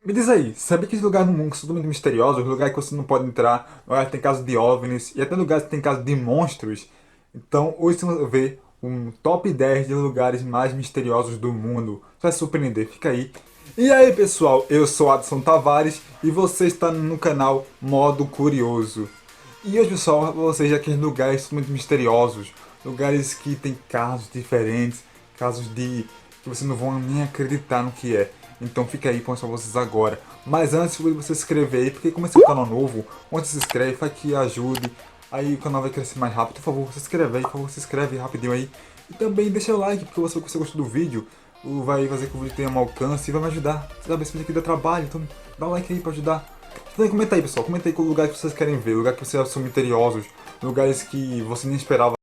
Me diz aí, sabia que esse lugar no mundo são totalmente misteriosos, lugares que você não pode entrar, lugares que tem casos de OVNIs e até lugares que tem casos de monstros? Então, hoje você vai ver um top 10 de lugares mais misteriosos do mundo. Você vai se surpreender, fica aí. E aí pessoal, eu sou Adson Tavares e você está no canal Modo Curioso. E hoje pessoal, vocês aqui lugares muito misteriosos, lugares que tem casos diferentes, casos de que vocês não vão nem acreditar no que é. Então fica aí para vocês agora. Mas antes de você se inscrever aí, porque como esse é um canal novo, onde se inscreve, faz que ajude. Aí o canal vai crescer mais rápido. Por favor, se inscreve aí, por favor, se inscreve rapidinho aí. E também deixa o like, porque você gostou do vídeo, vai fazer com que o vídeo tenha um alcance e vai me ajudar. Você sabe, esse vídeo aqui dá trabalho, então dá um like aí para ajudar. Então comenta aí pessoal, comenta aí qual lugar que vocês querem ver, lugar que vocês são misteriosos, lugares que você nem esperava.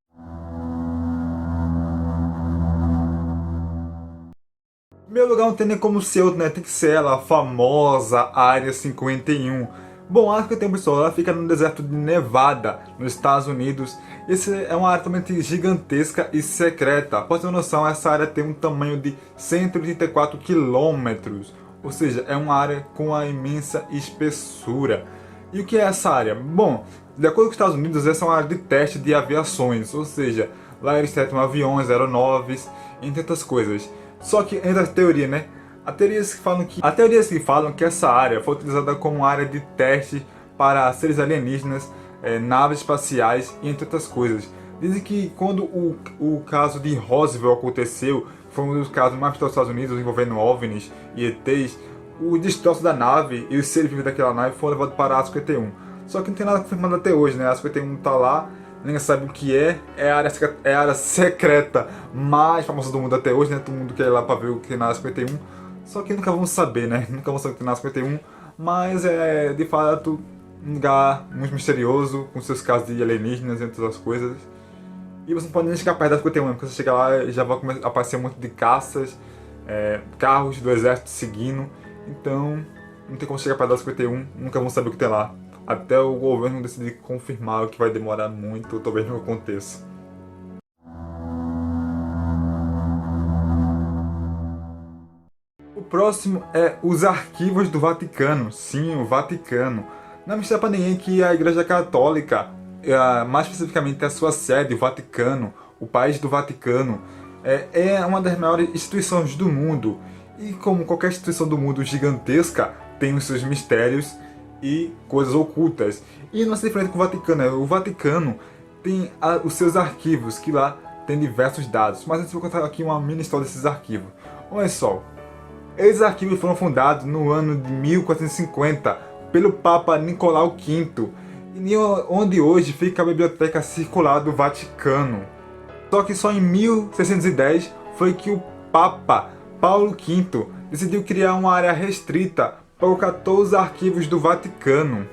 Meu lugar não tem nem como ser outro, né? Tem que ser ela, a famosa Área 51. Bom, a Área 51, pessoal, ela fica no deserto de Nevada, nos Estados Unidos. Essa é uma área totalmente gigantesca e secreta. Pra ter uma noção, essa área tem um tamanho de 134 quilômetros. Ou seja, é uma área com uma imensa espessura. E o que é essa área? Bom, de acordo com os Estados Unidos, essa é uma área de teste de aviações. Ou seja, lá eles testam aviões, aeronaves, entre outras coisas. Só que entra a teoria, né? Há teorias que falam que essa área foi utilizada como área de teste para seres alienígenas, naves espaciais e entre outras coisas. Dizem que quando o caso de Roswell aconteceu, foi um dos casos mais dos Estados Unidos envolvendo OVNIs e ETs, os destroços da nave e os seres vivos daquela nave foram levados para a A51. Só que não tem nada confirmado até hoje, né? A A51 está lá, ninguém sabe o que é a área secreta mais famosa do mundo até hoje, né? Todo mundo quer ir lá para ver o que tem na área 51. Só que nunca vamos saber, né? Nunca vamos saber o que tem na área 51. Mas é de fato um lugar muito misterioso, com seus casos de alienígenas e outras coisas. E você não pode nem chegar perto da 51, porque você chega lá e já vai aparecer um monte de caças, carros do exército seguindo. Então não tem como chegar perto da 51, nunca vamos saber o que tem lá. Até o governo decidir confirmar, o que vai demorar muito, ou talvez não aconteça. O próximo é os arquivos do Vaticano. Sim, o Vaticano. Não é mistério para ninguém que a Igreja Católica, mais especificamente a sua sede, o Vaticano, o país do Vaticano, é uma das maiores instituições do mundo. E como qualquer instituição do mundo gigantesca, tem os seus mistérios e coisas ocultas. E não é diferente com o Vaticano, né? O Vaticano tem os seus arquivos, que lá tem diversos dados. Mas antes eu vou contar aqui uma mini história desses arquivos. Olha só, esses arquivos foram fundados no ano de 1450 pelo Papa Nicolau V, onde hoje fica a Biblioteca Circular do Vaticano. Só que só em 1610 foi que o Papa Paulo V decidiu criar uma área restrita para colocar todos os arquivos do Vaticano.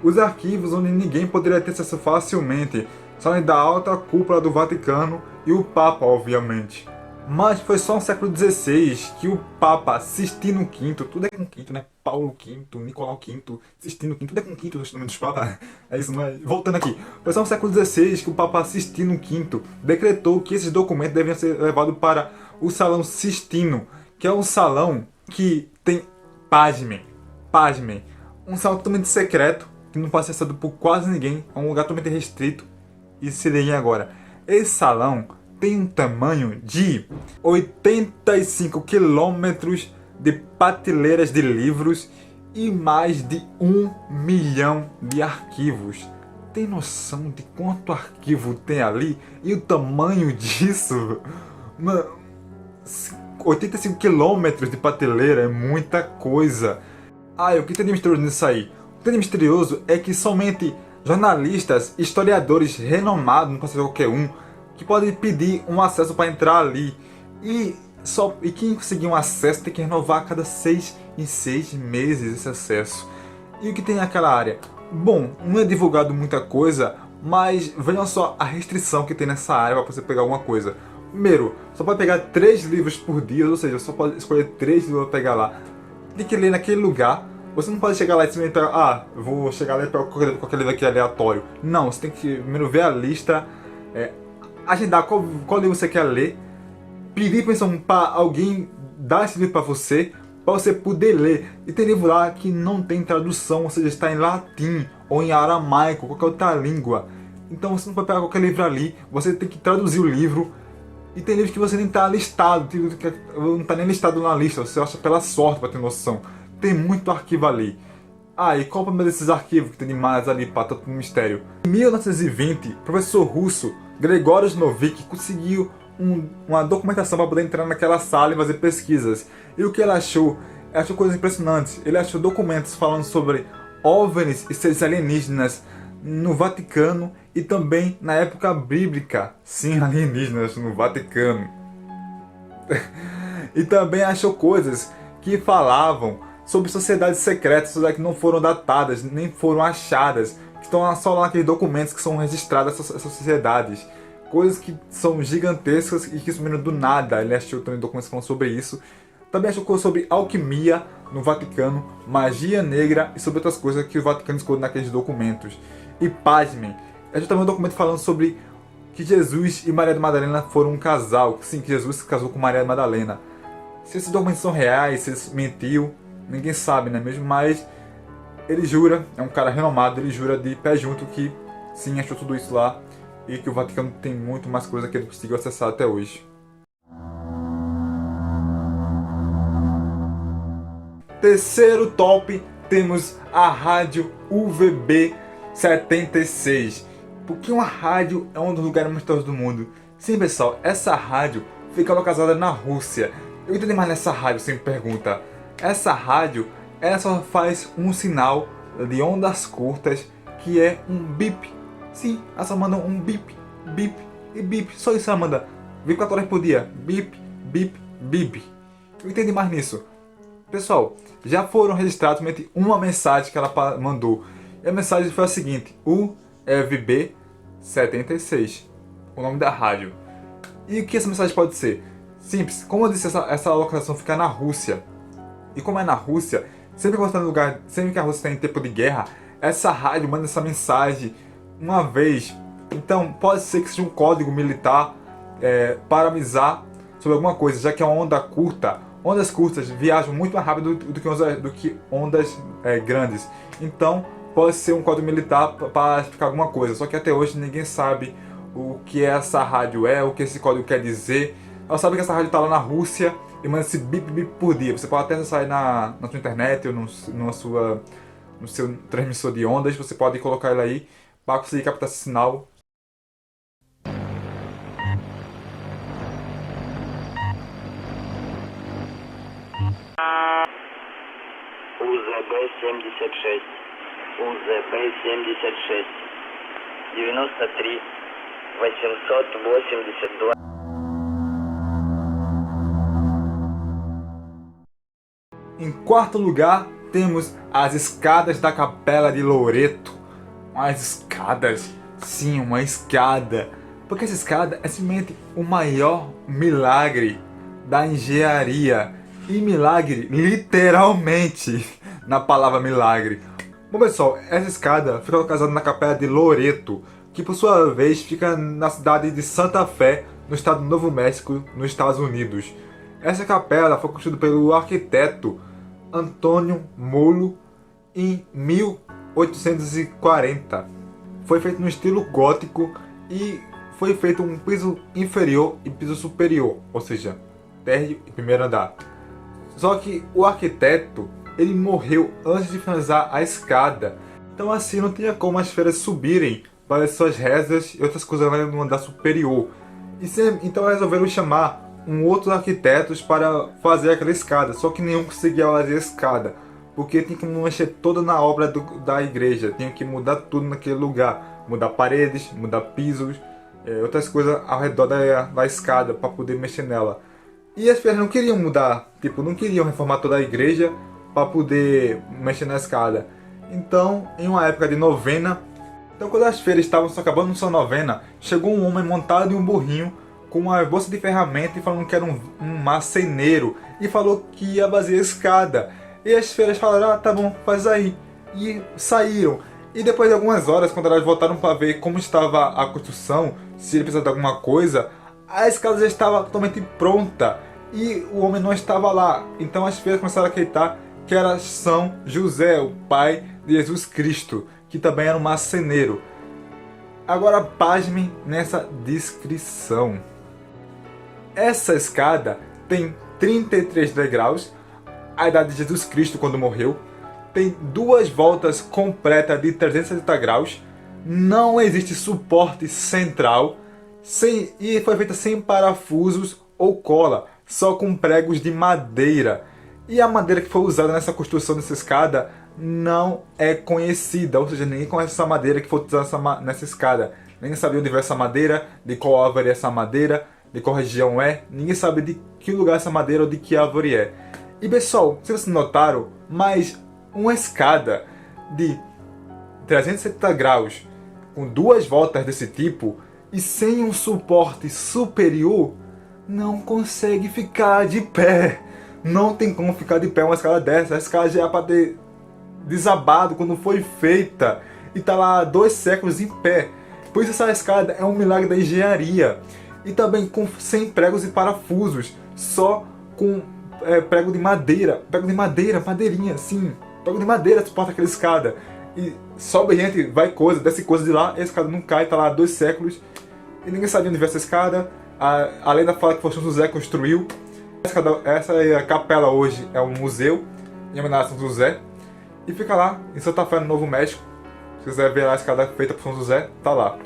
Os arquivos onde ninguém poderia ter acesso facilmente, só da alta cúpula do Vaticano e o Papa, obviamente. Mas foi só no século XVI que o Papa Sistino V, tudo é com quinto, né? Paulo V, Nicolau V, Sistino V, tudo é com quinto, os nomes dos papas. É isso, mas voltando aqui. Foi só no século XVI que o Papa Sistino V decretou que esses documentos deviam ser levados para o Salão Sistino, que é um salão que tem, pasmem, um salão totalmente secreto, que não pode ser acessado por quase ninguém, é um lugar totalmente restrito. E se liguem agora, esse salão tem um tamanho de 85 quilômetros de prateleiras de livros e mais de 1 milhão de arquivos. Tem noção de quanto arquivo tem ali e o tamanho disso? Mano, 85 quilômetros de prateleira é muita coisa. Ah, e o que tem de misterioso nisso aí? O que tem de misterioso é que somente jornalistas, historiadores renomados, não pode ser qualquer um, que podem pedir um acesso para entrar ali. E quem conseguir um acesso tem que renovar a cada 6 em 6 meses esse acesso. E o que tem naquela área? Bom, não é divulgado muita coisa, mas vejam só a restrição que tem nessa área para você pegar alguma coisa. Primeiro, só pode pegar 3 livros por dia, ou seja, só pode escolher 3 livros para pegar lá. Tem que ler naquele lugar. Você não pode chegar lá e simplesmente pegar, vou chegar lá e pegar qualquer livro aqui aleatório. Não, você tem que primeiro ver a lista, agendar qual livro você quer ler, pedir permissão para alguém dar esse livro para você, para você poder ler. E tem livro lá que não tem tradução, ou seja, está em latim ou em aramaico, qualquer outra língua. Então você não pode pegar qualquer livro ali, você tem que traduzir o livro. E tem livros que você nem está listado, tem livro que não está nem listado na lista, você acha pela sorte para ter noção. Tem muito arquivo ali. Ah, e qual o problema desses arquivos que tem demais ali para tanto mistério? Em 1920, o professor russo Gregório Novik conseguiu uma documentação para poder entrar naquela sala e fazer pesquisas. E o que ele achou? Ele achou coisas impressionantes. Ele achou documentos falando sobre OVNIs e seres alienígenas no Vaticano e também na época bíblica. Sim, alienígenas no Vaticano. E também achou coisas que falavam sobre sociedades secretas, sociedades que não foram datadas, nem foram achadas, que estão só lá naqueles documentos que são registradas essas sociedades. Coisas que são gigantescas e que sumiram do nada. Ele achou também documentos falando sobre isso. Também achou coisas sobre alquimia no Vaticano, magia negra e sobre outras coisas que o Vaticano esconde naqueles documentos. E pasmem, achou também um documento falando sobre que Jesus e Maria da Madalena foram um casal. Sim, que Jesus se casou com Maria da Madalena. Se esses documentos são reais, se ele mentiu, ninguém sabe, né mesmo? Mas ele jura, é um cara renomado, ele jura de pé junto que sim, achou tudo isso lá e que o Vaticano tem muito mais coisa que ele conseguiu acessar até hoje. Terceiro top, temos a rádio UVB 76. Porque uma rádio é um dos lugares mais misteriosos do mundo. Sim, pessoal, essa rádio fica localizada na Rússia. Eu entendi mais nessa rádio, você me pergunta. Essa rádio, ela só faz um sinal de ondas curtas, que é um bip. Sim, ela só manda um bip, bip e bip. Só isso ela manda 24 horas por dia. Bip, bip, bip. Eu entendi mais nisso. Pessoal, já foram registrados somente uma mensagem que ela mandou. E a mensagem foi a seguinte: UVB 76, o nome da rádio. E o que essa mensagem pode ser? Simples, como eu disse, essa localização fica na Rússia. E como é na Rússia, sempre que a Rússia está em tempo de guerra, essa rádio manda essa mensagem uma vez. Então pode ser que seja um código militar para avisar sobre alguma coisa, já que é uma onda curta. Ondas curtas viajam muito mais rápido do que ondas grandes. Então pode ser um código militar para explicar alguma coisa. Só que até hoje ninguém sabe o que essa rádio o que esse código quer dizer. Ela sabe que essa rádio está lá na Rússia e manda esse bip bip por dia. Você pode até acessar aí na sua internet ou no seu transmissor de ondas. Você pode colocar ele aí para conseguir captar esse sinal. УЗБ-76, УЗБ-76, 93, 882. Em quarto lugar, temos as escadas da Capela de Loreto. Umas escadas, sim, uma escada. Porque essa escada é simplesmente o maior milagre da engenharia. E milagre, literalmente, na palavra milagre. Bom pessoal, essa escada fica localizada na Capela de Loreto, que por sua vez fica na cidade de Santa Fé, no estado do Novo México, nos Estados Unidos. Essa capela foi construída pelo arquiteto Antônio Molo em 1840. Foi feito no estilo gótico e foi feito um piso inferior e piso superior, ou seja, térreo e primeiro andar. Só que o arquiteto, ele morreu antes de finalizar a escada. Então assim não tinha como as freiras subirem para as suas rezas e outras coisas lá no andar superior. Então resolveram chamar outros arquitetos para fazer aquela escada. Só que nenhum conseguia fazer a escada, porque tinha que mexer toda na obra da igreja. Tinha que mudar tudo naquele lugar. Mudar paredes, mudar pisos, outras coisas ao redor da escada para poder mexer nela. E as freiras não queriam mudar, não queriam reformar toda a igreja para poder mexer na escada. Então, em uma época de novena, quando as freiras estavam acabando sua novena, chegou um homem montado em um burrinho com uma bolsa de ferramenta e falando que era um marceneiro e falou que ia fazer a escada. E as freiras falaram: ah, tá bom, faz aí. E saíram. E depois de algumas horas, quando elas voltaram para ver como estava a construção, se ele precisava de alguma coisa, a escada já estava totalmente pronta. e o homem não estava lá. Então as freiras começaram a acreditar que era São José, o pai de Jesus Cristo, que também era um marceneiro. Agora pasmem nessa descrição. Essa escada tem 33 degraus, a idade de Jesus Cristo quando morreu, tem 2 voltas completas de 360 graus, não existe suporte central e foi feita sem parafusos ou cola, só com pregos de madeira. E a madeira que foi usada nessa construção dessa escada não é conhecida, ou seja, ninguém conhece essa madeira que foi usada nessa escada. Ninguém sabe onde veio essa madeira, de qual árvore é essa madeira, de qual região é, ninguém sabe de que lugar essa madeira ou de que árvore é. E pessoal, se vocês notaram, mas uma escada de 370 graus, com 2 voltas desse tipo, e sem um suporte superior, não consegue ficar de pé. Não tem como ficar de pé uma escada dessa. A escada já é para ter desabado quando foi feita, e está lá há 2 séculos em pé. Por isso essa escada é um milagre da engenharia. E também sem pregos e parafusos, só com prego de madeira. Prego de madeira, madeirinha, assim. Prego de madeira suporta aquela escada. E sobe gente, vai coisa, desce coisa de lá, a escada não cai, tá lá há 2 séculos. E ninguém sabia onde veio essa escada. A lenda fala que foi São José que construiu. Essa capela hoje é um museu, em homenagem a São José. E fica lá, em Santa Fé, no Novo México. Se quiser ver lá a escada feita por São José, tá lá.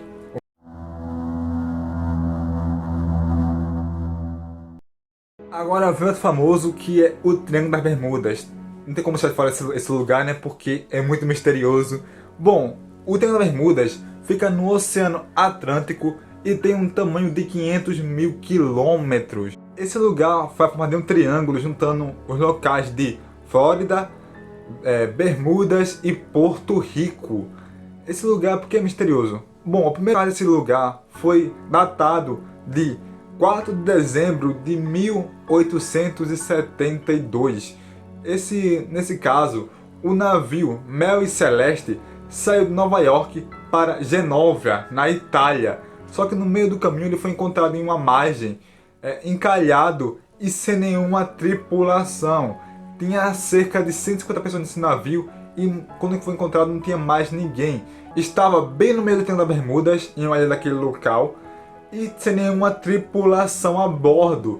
Agora vem outro famoso, que é o Triângulo das Bermudas. Não tem como deixar de fora esse lugar, né? Porque é muito misterioso. Bom, o Triângulo das Bermudas fica no Oceano Atlântico e tem um tamanho de 500 mil quilômetros. Esse lugar foi formado de um triângulo juntando os locais de Flórida, Bermudas e Porto Rico. Esse lugar, por que é misterioso? Bom, o primeiro caso desse lugar foi datado de 4 de dezembro de 1872. Nesse caso, o navio Mel e Celeste saiu de Nova York para Genóvia, na Itália. Só que no meio do caminho ele foi encontrado em uma margem, encalhado e sem nenhuma tripulação. Tinha cerca de 150 pessoas nesse navio e quando ele foi encontrado não tinha mais ninguém. Estava bem no meio do Triângulo das Bermudas, em uma ilha daquele local, e sem nenhuma tripulação a bordo.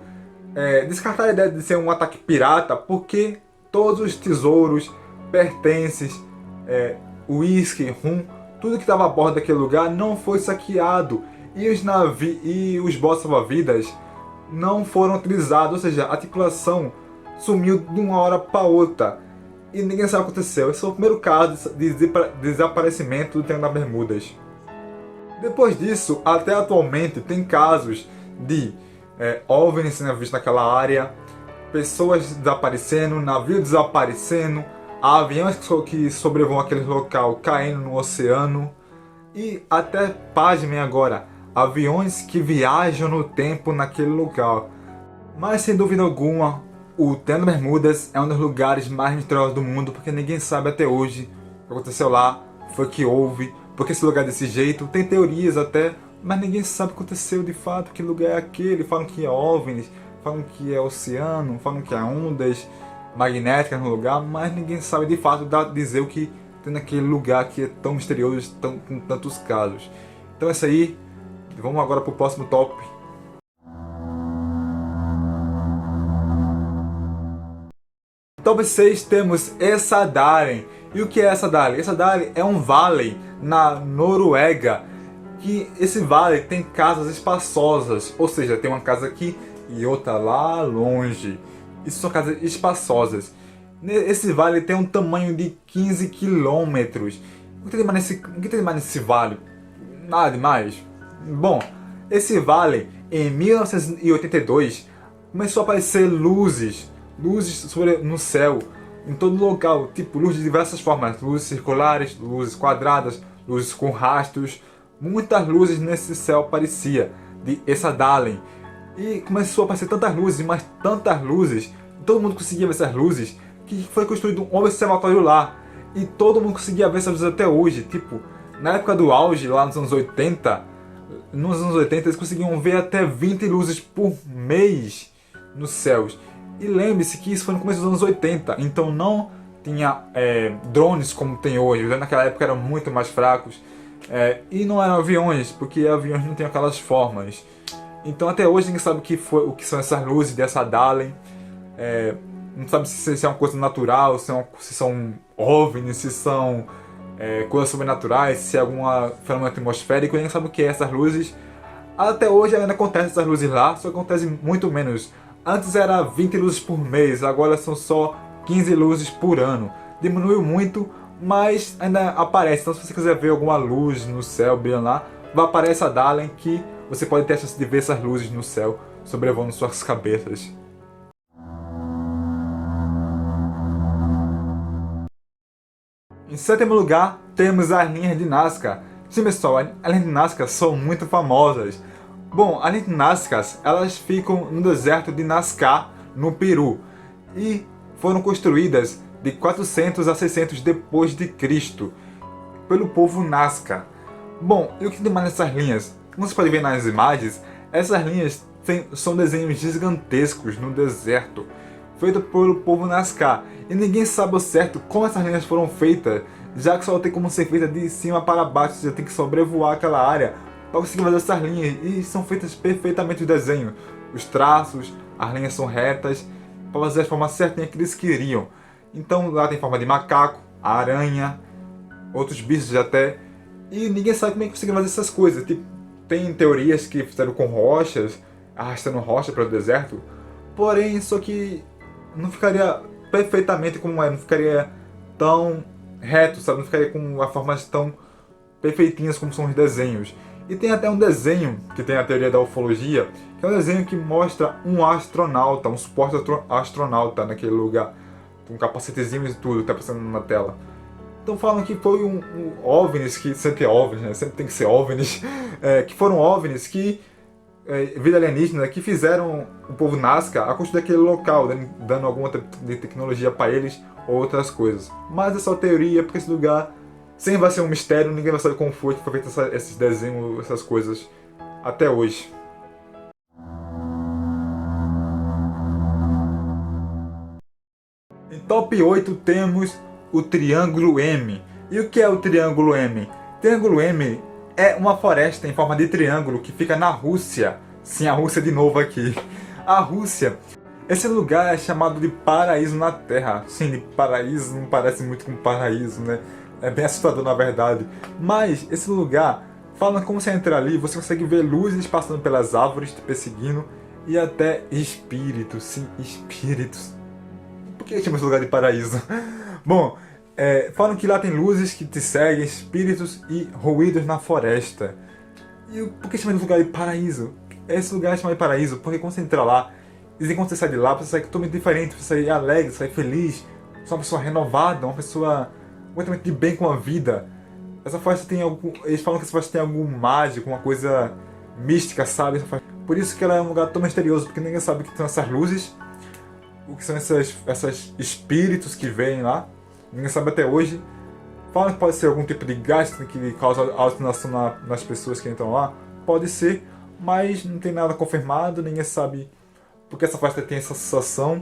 Descartar a ideia de ser um ataque pirata, porque todos os tesouros, pertences, uísque, rum, tudo que estava a bordo daquele lugar não foi saqueado. E os botes salva-vidas não foram utilizados, ou seja, a tripulação sumiu de uma hora para outra. E ninguém sabe o que aconteceu. Esse foi o primeiro caso de desaparecimento do Triângulo das Bermudas. Depois disso, até atualmente, tem casos de OVNIs sendo vistos naquela área, pessoas desaparecendo, navios desaparecendo, aviões que sobrevoam aquele local caindo no oceano, e até, pasmem agora, aviões que viajam no tempo naquele local. Mas sem dúvida alguma, o Triângulo das Bermudas é um dos lugares mais misteriosos do mundo, porque ninguém sabe até hoje o que aconteceu lá, foi que houve, porque esse lugar é desse jeito. Tem teorias até, mas ninguém sabe o que aconteceu de fato, que lugar é aquele. Falam que é OVNIs, falam que é oceano, falam que há ondas magnéticas no lugar, mas ninguém sabe de fato dizer o que tem naquele lugar que é tão misterioso, com tantos casos. Então é isso aí, vamos agora para o próximo top. Top 6 temos Essadalen. E o que é Essadalen? Essadalen é um vale na Noruega, que esse vale tem casas espaçosas, ou seja, tem uma casa aqui e outra lá longe. Isso são casas espaçosas. Esse vale tem um tamanho de 15 quilômetros. O que tem mais nesse vale? Nada demais. Bom, esse vale, em 1982, começou a aparecer luzes no céu, em todo local, tipo luzes de diversas formas, luzes circulares, luzes quadradas, luzes com rastros, muitas luzes nesse céu aparecia de Essadalen. E começou a aparecer tantas luzes, mas tantas luzes, todo mundo conseguia ver essas luzes, que foi construído um observatório lá, e todo mundo conseguia ver essas luzes até hoje. Tipo, na época do auge, lá nos anos 80, eles conseguiam ver até 20 luzes por mês. nos céus. E lembre-se que isso foi no começo dos anos 80, então não tinha drones como tem hoje. Naquela época eram muito mais fracos. E não eram aviões, porque aviões não têm aquelas formas. Então até hoje ninguém sabe o que são essas luzes dessa Dalen. Não sabe se é uma coisa natural, se são OVNIs, se são coisas sobrenaturais, se é algum fenômeno atmosférico. Ninguém sabe o que é essas luzes. Até hoje ainda acontecem essas luzes lá, só acontece muito menos. Antes era 20 luzes por mês, agora são só 15 luzes por ano. Diminuiu muito, mas ainda aparece. Então se você quiser ver alguma luz no céu brilhando lá, vai aparecer essa Dalen que você pode ter a chance de ver essas luzes no céu sobrevoando suas cabeças. Em sétimo lugar, temos as linhas de Nazca. Sim, pessoal, as linhas de Nazca são muito famosas. Bom, as linhas de Nazca, elas ficam no deserto de Nazca, no Peru, e foram construídas de 400 a 600 depois de Cristo pelo povo Nazca. Bom, e o que tem mais nessas linhas? Como você pode ver nas imagens, essas linhas são desenhos gigantescos no deserto, feito pelo povo Nazca. E ninguém sabe ao certo como essas linhas foram feitas, já que só tem como ser feita de cima para baixo, você tem que sobrevoar aquela área para conseguir fazer essas linhas. E são feitas perfeitamente os desenhos. Os traços, as linhas são retas, para fazer a forma certinha que eles queriam. Então lá tem forma de macaco, aranha, outros bichos até. E ninguém sabe como é que conseguiram fazer essas coisas. Tipo, tem teorias que fizeram com rochas, arrastando rocha para o deserto. Porém, só que não ficaria perfeitamente como é, não ficaria tão reto, sabe? Não ficaria com as formas tão perfeitinhas como são os desenhos. E tem até um desenho, que tem a teoria da ufologia, que é um desenho que mostra um astronauta, um suposto astronauta naquele lugar. Com um capacetezinho e tudo, tá passando na tela. Então falam que foi um OVNIs, que sempre é OVNIs, né? Sempre tem que ser OVNIs, que foram OVNIs que vida alienígena que fizeram o povo Nazca a construir aquele local, dando alguma de tecnologia para eles ou outras coisas. Mas é só teoria, porque esse lugar sempre vai ser um mistério, ninguém vai saber como foi feito esses desenhos, essas coisas, até hoje. Em top 8 temos o Triângulo M. E o que é o Triângulo M? Triângulo M é uma floresta em forma de triângulo que fica na Rússia. Sim, a Rússia de novo aqui. A Rússia. Esse lugar é chamado de paraíso na Terra. Sim, de paraíso não parece muito com paraíso, né? É bem assustador na verdade. Mas esse lugar, falando como você entra ali, você consegue ver luzes passando pelas árvores, te perseguindo. E até espíritos, sim, espíritos. Por que chama esse lugar de paraíso? Bom, falam que lá tem luzes que te seguem, espíritos e ruídos na floresta. E por que chama de lugar de paraíso? Esse lugar é chamado de paraíso porque quando você entra lá, dizem que quando você sai de lá, você sai totalmente diferente, você sai alegre, você sai feliz, você é uma pessoa renovada, uma pessoa completamente de bem com a vida. Essa floresta tem algo, eles falam que essa floresta tem algo mágico, uma coisa mística, sabe? Por isso que ela é um lugar tão misterioso, porque ninguém sabe o que são essas luzes, o que são esses espíritos que vêm lá. Ninguém sabe até hoje. Falam que pode ser algum tipo de gás que causa alucinação nas pessoas que entram lá. Pode ser, mas não tem nada confirmado, ninguém sabe porque essa floresta tem essa sensação.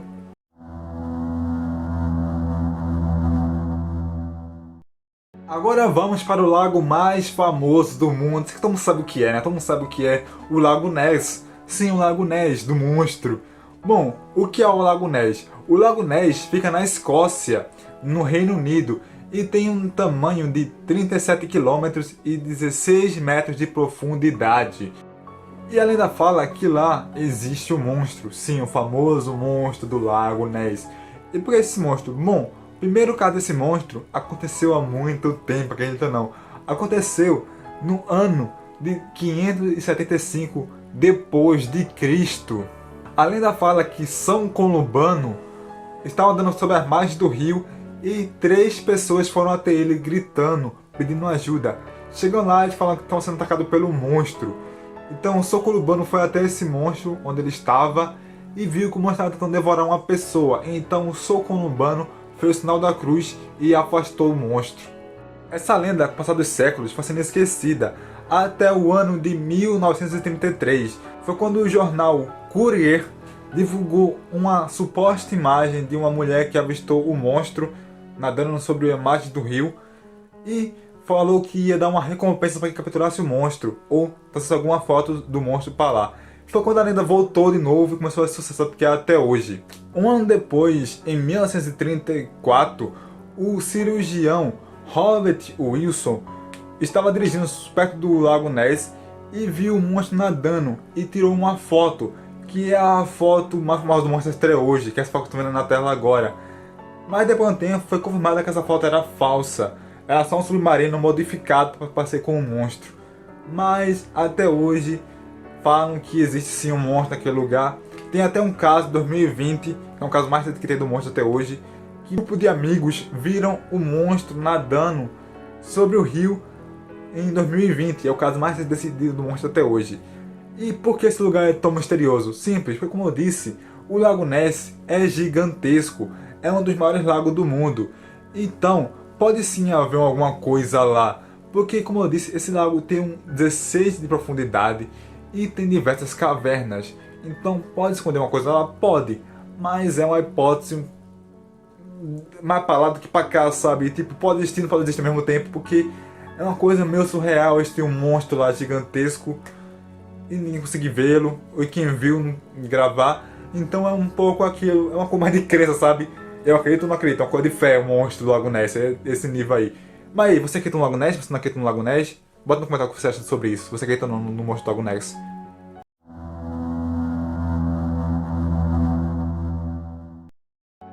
Agora vamos para o lago mais famoso do mundo. Todo mundo sabe o que é, né? Todo mundo sabe o que é o Lago Ness. Sim, o Lago Ness, do monstro. Bom, o que é o Lago Ness? O Lago Ness fica na Escócia, no Reino Unido, e tem um tamanho de 37 km e 16 metros de profundidade. E a lenda fala que lá existe um monstro, sim, o famoso monstro do Lago Ness. E por que esse monstro? Bom, o primeiro caso desse monstro aconteceu há muito tempo, acredita ou não? Aconteceu no ano de 575 depois de Cristo. A lenda fala que São Columbano estava andando sobre as margens do rio e 3 pessoas foram até ele gritando, pedindo ajuda. Chegam lá e falam que estão sendo atacados pelo monstro. Então São Columbano foi até esse monstro onde ele estava e viu que o monstro estava tentando devorar uma pessoa. Então São Columbano fez o sinal da cruz e afastou o monstro. Essa lenda, com o passar dos séculos, foi sendo esquecida até o ano de 1933. Foi quando o jornal Courier divulgou uma suposta imagem de uma mulher que avistou o monstro nadando sobre a margem do rio e falou que ia dar uma recompensa para quem capturasse o monstro ou trouxesse alguma foto do monstro para lá. Foi quando a lenda voltou de novo e começou a se sucessar que é até hoje. Um ano depois, em 1934, o cirurgião Robert Wilson estava dirigindo perto do Lago Ness e viu o monstro nadando e tirou uma foto, que é a foto mais famosa do monstro até hoje, que é essa foto que estão vendo na tela agora. Mas depois de um tempo foi confirmado que essa foto era falsa. Era só um submarino modificado para parecer com um monstro. Mas até hoje falam que existe sim um monstro naquele lugar. Tem até um caso de 2020, que é um caso mais recente que tem do monstro até hoje, que um grupo de amigos viram o monstro nadando sobre o rio em 2020. É o caso mais decidido do monstro até hoje. E por que esse lugar é tão misterioso? Simples, porque como eu disse, o Lago Ness é gigantesco. É um dos maiores lagos do mundo. Então, pode sim haver alguma coisa lá. Porque, como eu disse, esse lago tem um 16 de profundidade e tem diversas cavernas. Então, pode esconder uma coisa lá? Pode. Mas é uma hipótese mais pra lá do que pra cá, sabe? Tipo, pode existir e não pode existir ao mesmo tempo. Porque é uma coisa meio surreal. Tem um monstro lá gigantesco e ninguém conseguiu vê-lo. Ou quem viu não gravar. Então é um pouco aquilo. É uma coisa mais de crença, sabe? Eu acredito ou não acredito, é uma coisa de fé, o monstro do Lago Ness, é esse nível aí. Mas aí, você acredita no Lago Ness? Você não acredita no Lago Ness? Bota no comentário o que você acha sobre isso. Você acredita no monstro do Lago Ness?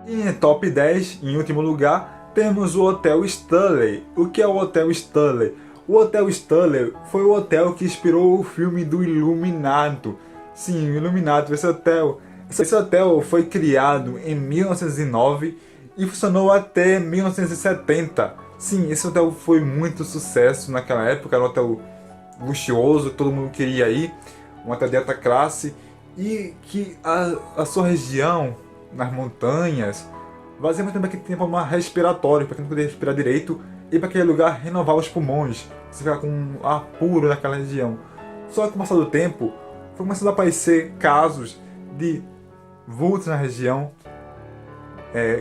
E em top 10, em último lugar, temos o Hotel Stanley. O que é o Hotel Stanley? O Hotel Stanley foi o hotel que inspirou o filme do Iluminado. Sim, o Iluminado, esse hotel. Esse hotel foi criado em 1909 e funcionou até 1970. Sim, esse hotel foi muito sucesso naquela época, era um hotel luxuoso, todo mundo queria ir, um hotel de alta classe, e que a sua região, nas montanhas, vazia muito bem que tem problema respiratório, para quem não podia respirar direito, e para aquele lugar renovar os pulmões, você ficar com ar puro naquela região. Só que com o passar do tempo, foi começando a aparecer casos de vultos na região,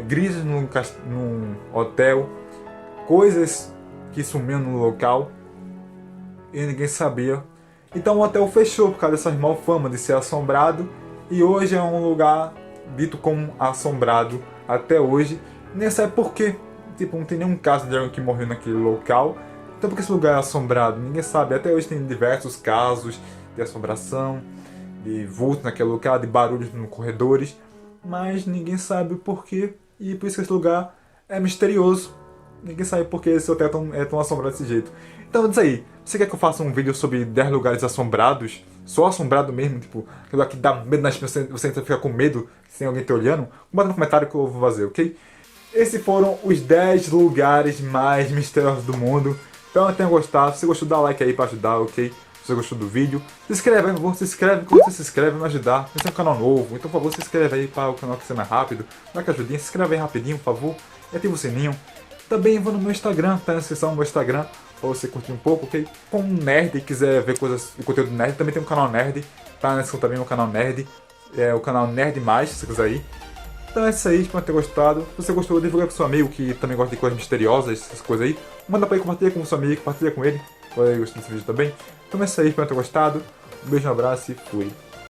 grises num hotel, coisas que sumiam no local e ninguém sabia. Então o hotel fechou por causa dessas mal fama de ser assombrado e hoje é um lugar dito como assombrado até hoje. Nem sabe por quê. Tipo, não tem nenhum caso de alguém que morreu naquele local. Então por que esse lugar é assombrado? Ninguém sabe. Até hoje tem diversos casos de assombração, de vultos naquele lugar, de barulhos nos corredores, mas ninguém sabe o porquê, e por isso que esse lugar é misterioso. Ninguém sabe porque esse hotel é tão assombrado desse jeito. Então diz aí, você quer que eu faça um vídeo sobre 10 lugares assombrados? Só assombrado mesmo, tipo, aquele lugar que dá medo nas pessoas, você fica com medo sem alguém te olhando? Bota no comentário que eu vou fazer, ok? Esses foram os 10 lugares mais misteriosos do mundo. Espero que tenham gostado. Se gostou, dá like aí pra ajudar, ok? Se você gostou do vídeo, se inscreve aí, por favor, se inscreve, quando você se inscreve vai me ajudar. Esse é um canal novo, então por favor se inscreve aí para o canal crescer mais rápido. Dá que ajudinha, se inscreve aí rapidinho, por favor, e ativa o sininho. Também vou no meu Instagram, tá na descrição do meu Instagram, para você curtir um pouco, ok? Com um nerd e quiser ver coisas de conteúdo nerd, também tem um canal nerd, tá na descrição também o canal nerd, é o canal Nerd Mais, se você quiser ir. Então é isso aí, espero ter gostado. Se você gostou, divulga com seu amigo que também gosta de coisas misteriosas, essas coisas aí. Manda pra ele, compartilha com seu amigo, compartilha com ele. Vai gostar desse vídeo também. Então é isso aí, espero ter gostado. Um beijo, um abraço e fui.